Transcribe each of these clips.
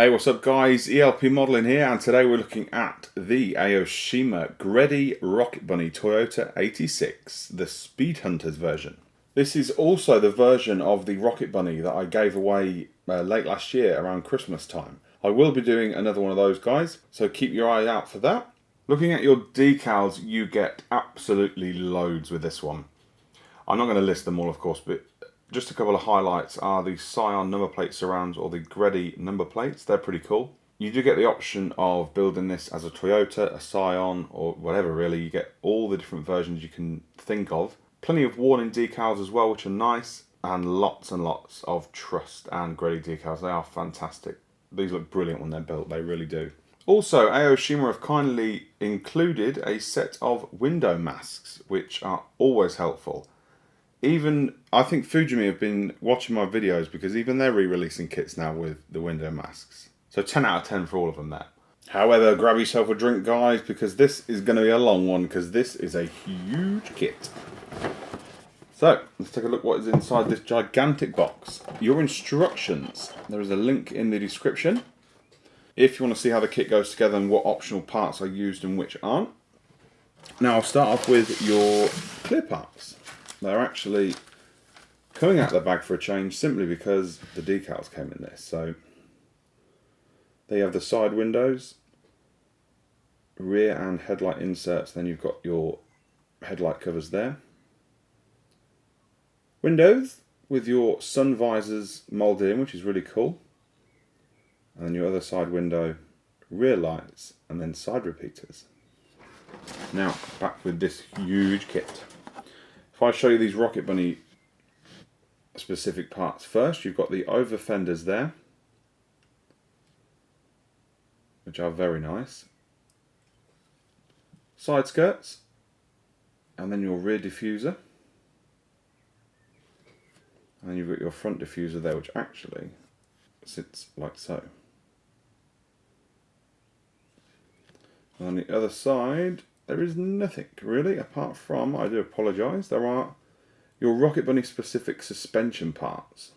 Hey, what's up guys, ELP Modelling here, and today we're looking at the Aoshima GReddy Rocket Bunny Toyota 86, the Speed Hunters version. This is also the version of the Rocket Bunny that I gave away late last year around Christmas time. I will be doing another one of those guys, so keep your eye out for that. Looking at your decals, you get absolutely loads with this one. I'm not going to list them all, of course, but just a couple of highlights are the Scion number plate surrounds or the GReddy number plates. They're pretty cool. You do get the option of building this as a Toyota, a Scion, or whatever really. You get all the different versions you can think of. Plenty of warning decals as well, which are nice. And lots of Trust and GReddy decals. They are fantastic. These look brilliant when they're built, they really do. Also, Aoshima have kindly included a set of window masks, which are always helpful. Even, I think Fujimi have been watching my videos because even they're re-releasing kits now with the window masks. So 10 out of 10 for all of them there. However, grab yourself a drink guys, because this is going to be a long one, because this is a huge kit. So, let's take a look what is inside this gigantic box. Your instructions. There is a link in the description if you want to see how the kit goes together and what optional parts are used and which aren't. Now I'll start off with your clear parts. They're actually coming out of the bag for a change simply because the decals came in this. So they have the side windows, rear and headlight inserts, then you've got your headlight covers there. Windows with your sun visors moulded in, which is really cool. And then your other side window, rear lights, and then side repeaters. Now back with this huge kit. If I show you these Rocket Bunny specific parts first, you've got the over fenders there, which are very nice. Side skirts, and then your rear diffuser. And then you've got your front diffuser there, which actually sits like so. And on the other side, there is nothing really, apart from, I do apologise, there are your Rocket Bunny specific suspension parts.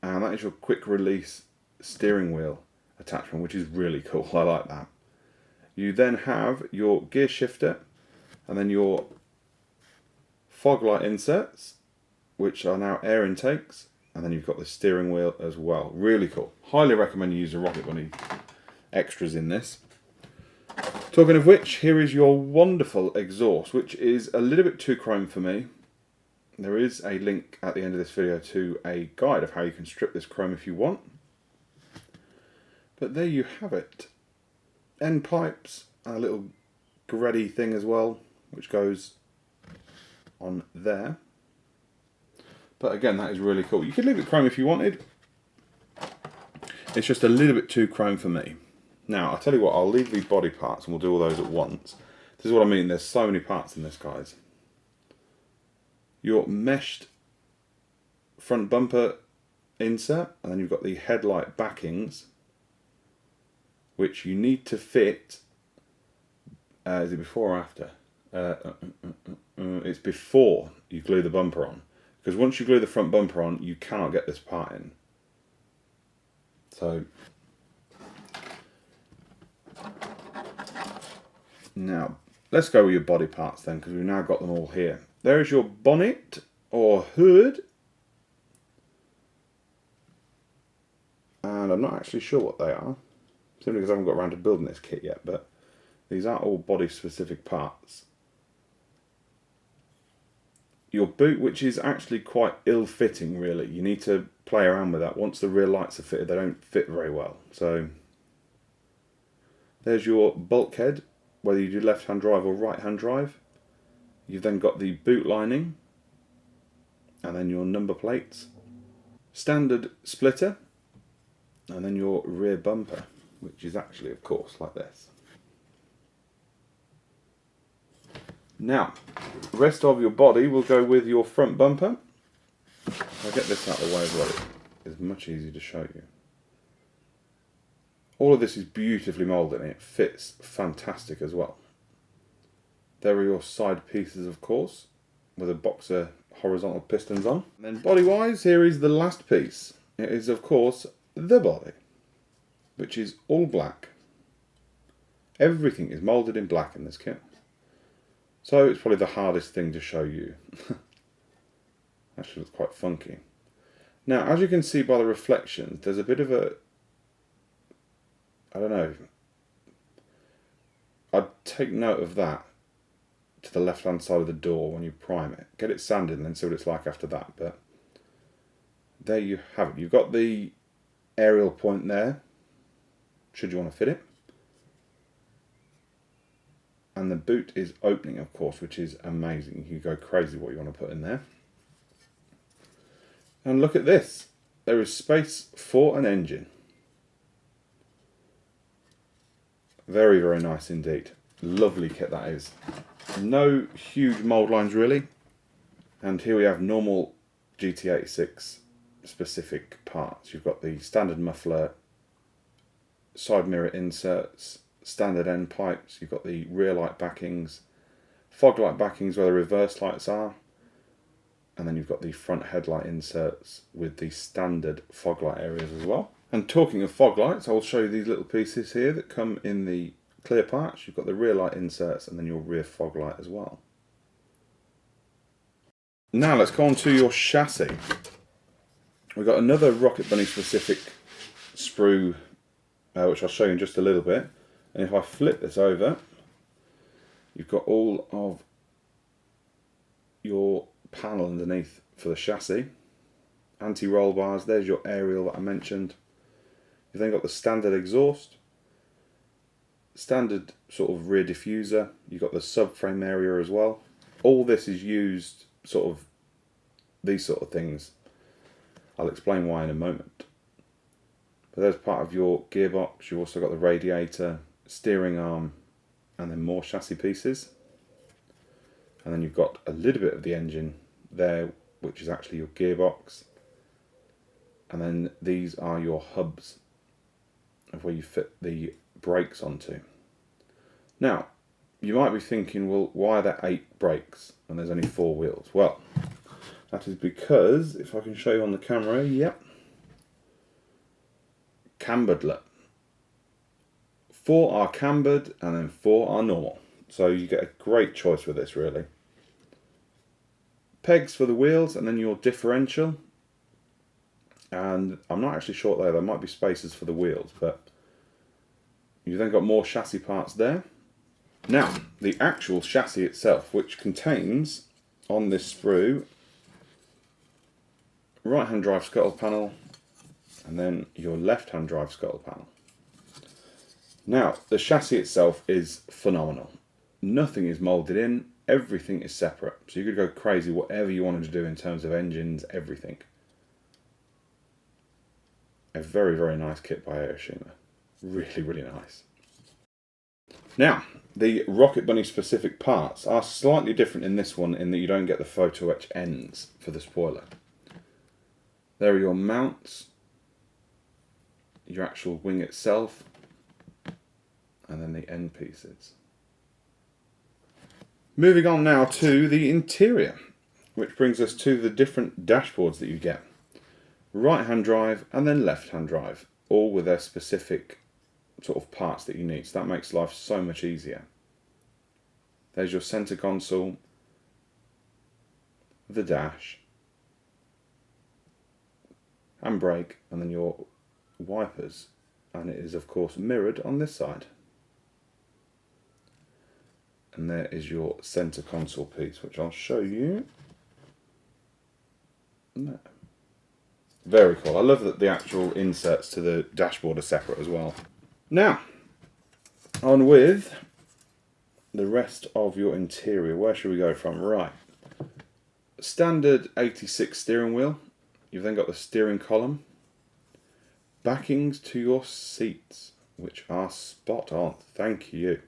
And that is your quick release steering wheel attachment, which is really cool, I like that. You then have your gear shifter, and then your fog light inserts, which are now air intakes. And then you've got the steering wheel as well. Really cool. Highly recommend you use the Rocket Bunny extras in this. Talking of which, here is your wonderful exhaust, which is a little bit too chrome for me. There is a link at the end of this video to a guide of how you can strip this chrome if you want. But there you have it. End pipes, and a little GReddy thing as well, which goes on there. But again, that is really cool. You could leave it chrome if you wanted. It's just a little bit too chrome for me. Now, I'll tell you what, I'll leave the body parts and we'll do all those at once. This is what I mean, there's so many parts in this, guys. Your meshed front bumper insert, and then you've got the headlight backings, which you need to fit. Is it before or after? It's before you glue the bumper on. Because once you glue the front bumper on, you cannot get this part in. So, now, let's go with your body parts then, because we've now got them all here. There is your bonnet, or hood. And I'm not actually sure what they are, simply because I haven't got around to building this kit yet, but these are all body specific parts. Your boot, which is actually quite ill-fitting really. You need to play around with that. Once the rear lights are fitted, they don't fit very well. So there's your bulkhead, whether you do left-hand drive or right-hand drive. You've then got the boot lining, and then your number plates. Standard splitter, and then your rear bumper, which is actually, of course, like this. Now, the rest of your body will go with your front bumper. I'll get this out of the way as well. It's much easier to show you. All of this is beautifully moulded and it fits fantastic as well. There are your side pieces, of course, with a boxer horizontal pistons on. And then body wise, here is the last piece. It is of course the body, which is all black. Everything is moulded in black in this kit. So it's probably the hardest thing to show you. Actually looks quite funky. Now, as you can see by the reflections, there's a bit of a, I don't know, I'd take note of that to the left hand side of the door when you prime it. Get it sanded and then see what it's like after that. But there you have it. You've got the aerial point there, should you want to fit it. And the boot is opening, of course, which is amazing. You can go crazy what you want to put in there. And look at this. There is space for an engine. Very, very nice indeed. Lovely kit that is. No huge mould lines really. And here we have normal GT86 specific parts. You've got the standard muffler, side mirror inserts, standard end pipes. You've got the rear light backings, fog light backings where the reverse lights are. And then you've got the front headlight inserts with the standard fog light areas as well. And talking of fog lights, I'll show you these little pieces here that come in the clear parts. You've got the rear light inserts and then your rear fog light as well. Now let's go on to your chassis. We've got another Rocket Bunny specific sprue, which I'll show you in just a little bit. And if I flip this over, you've got all of your panel underneath for the chassis. Anti-roll bars, there's your aerial that I mentioned. You've then got the standard exhaust, standard sort of rear diffuser. You've got the subframe area as well. All this is used sort of, these sort of things. I'll explain why in a moment. But there's part of your gearbox. You've also got the radiator, steering arm, and then more chassis pieces. And then you've got a little bit of the engine there, which is actually your gearbox. And then these are your hubs of where you fit the brakes onto. Now, you might be thinking, well, why are there 8 brakes and there's only 4 wheels? Well, that is because, if I can show you on the camera, yep, cambered look. 4 are cambered and then 4 are normal. So you get a great choice with this really. Pegs for the wheels and then your differential. And I'm not actually sure there might be spaces for the wheels, but you've then got more chassis parts there. Now, the actual chassis itself, which contains on this sprue right hand drive scuttle panel and then your left hand drive scuttle panel. Now, the chassis itself is phenomenal. Nothing is moulded in, everything is separate. So you could go crazy whatever you wanted to do in terms of engines, everything. A very, very nice kit by Aoshima. Really, really nice. Now, the Rocket Bunny specific parts are slightly different in this one in that you don't get the photo etch ends for the spoiler. There are your mounts, your actual wing itself, and then the end pieces. Moving on now to the interior, which brings us to the different dashboards that you get. Right hand drive and then left hand drive, all with their specific sort of parts that you need. So that makes life so much easier. There's your center console, the dash, handbrake, and then your wipers. And it is of course mirrored on this side. And there is your center console piece, which I'll show you. No. Very cool. I love that the actual inserts to the dashboard are separate as well. Now, on with the rest of your interior. Where should we go from? Right. Standard 86 steering wheel. You've then got the steering column. Backings to your seats, which are spot on. Thank you.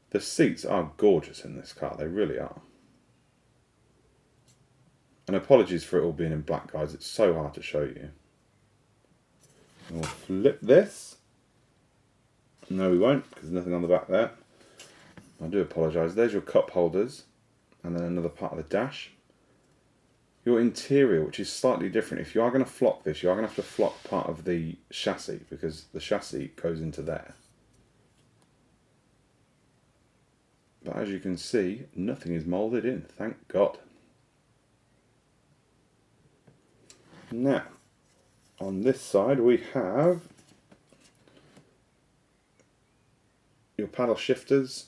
The seats are gorgeous in this car. They really are. And apologies for it all being in black, guys. It's so hard to show you. We'll flip this. No, we won't, because there's nothing on the back there. I do apologise. There's your cup holders. And then another part of the dash. your interior, which is slightly different. If you are going to flock this, you are going to have to flock part of the chassis, because the chassis goes into there. But as you can see, nothing is moulded in, thank God. Now, on this side we have your paddle shifters.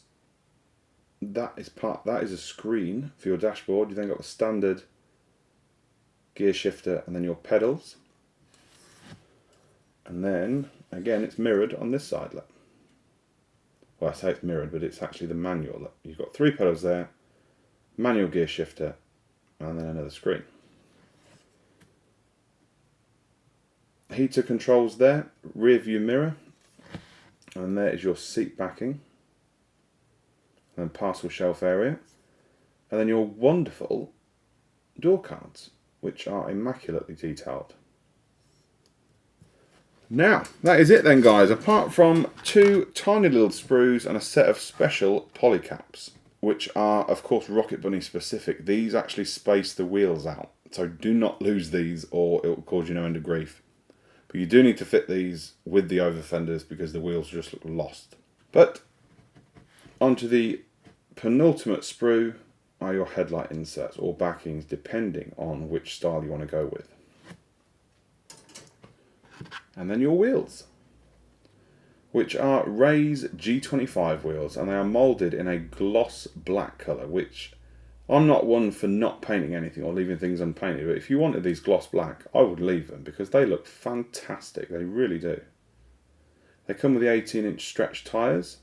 That is a screen for your dashboard. You then got the standard gear shifter and then your pedals. And then again it's mirrored on this side. Look. Well, I say it's mirrored, but it's actually the manual. Look. You've got 3 pedals there, manual gear shifter, and then another screen. Heater controls there, rear view mirror, and there is your seat backing, and then parcel shelf area, and then your wonderful door cards, which are immaculately detailed. Now, that is it then, guys, apart from 2 tiny little sprues and a set of special polycaps, which are, of course, Rocket Bunny specific. These actually space the wheels out, so do not lose these or it will cause you no end of grief. But you do need to fit these with the over fenders because the wheels just look lost. But onto the penultimate sprue are your headlight inserts or backings, depending on which style you want to go with. And then your wheels, which are Ray's G25 wheels, and they are moulded in a gloss black colour, which I'm not one for not painting anything or leaving things unpainted, but if you wanted these gloss black, I would leave them because they look fantastic, they really do. They come with the 18-inch stretch tyres.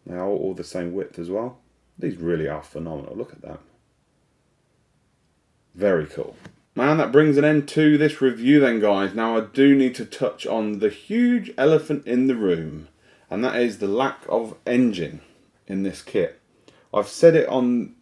They are all the same width as well. These really are phenomenal, look at that. Very cool. Man, that brings an end to this review then, guys. Now I do need to touch on the huge elephant in the room, and that is the lack of engine in this kit. I've said it on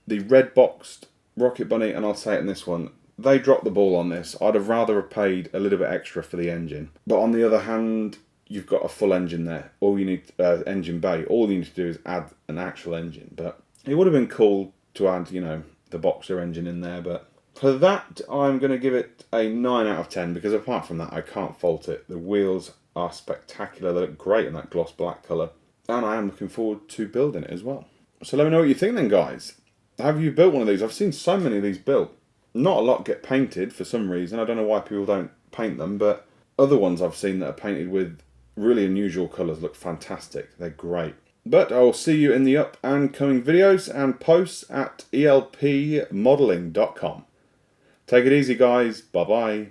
the red boxed Rocket Bunny, and I'll say it in this one. They dropped the ball on this. I'd have rather have paid a little bit extra for the engine. But on the other hand, you've got a full engine there. All you need, engine bay. All you need to do is add an actual engine. But it would have been cool to add, you know, the Boxer engine in there, but for that, I'm going to give it a 9 out of 10, because apart from that, I can't fault it. The wheels are spectacular. They look great in that gloss black colour. And I am looking forward to building it as well. So let me know what you think then, guys. Have you built one of these? I've seen so many of these built. Not a lot get painted for some reason. I don't know why people don't paint them, but other ones I've seen that are painted with really unusual colours look fantastic. They're great. But I'll see you in the up and coming videos and posts at elpmodeling.com. Take it easy, guys. Bye-bye.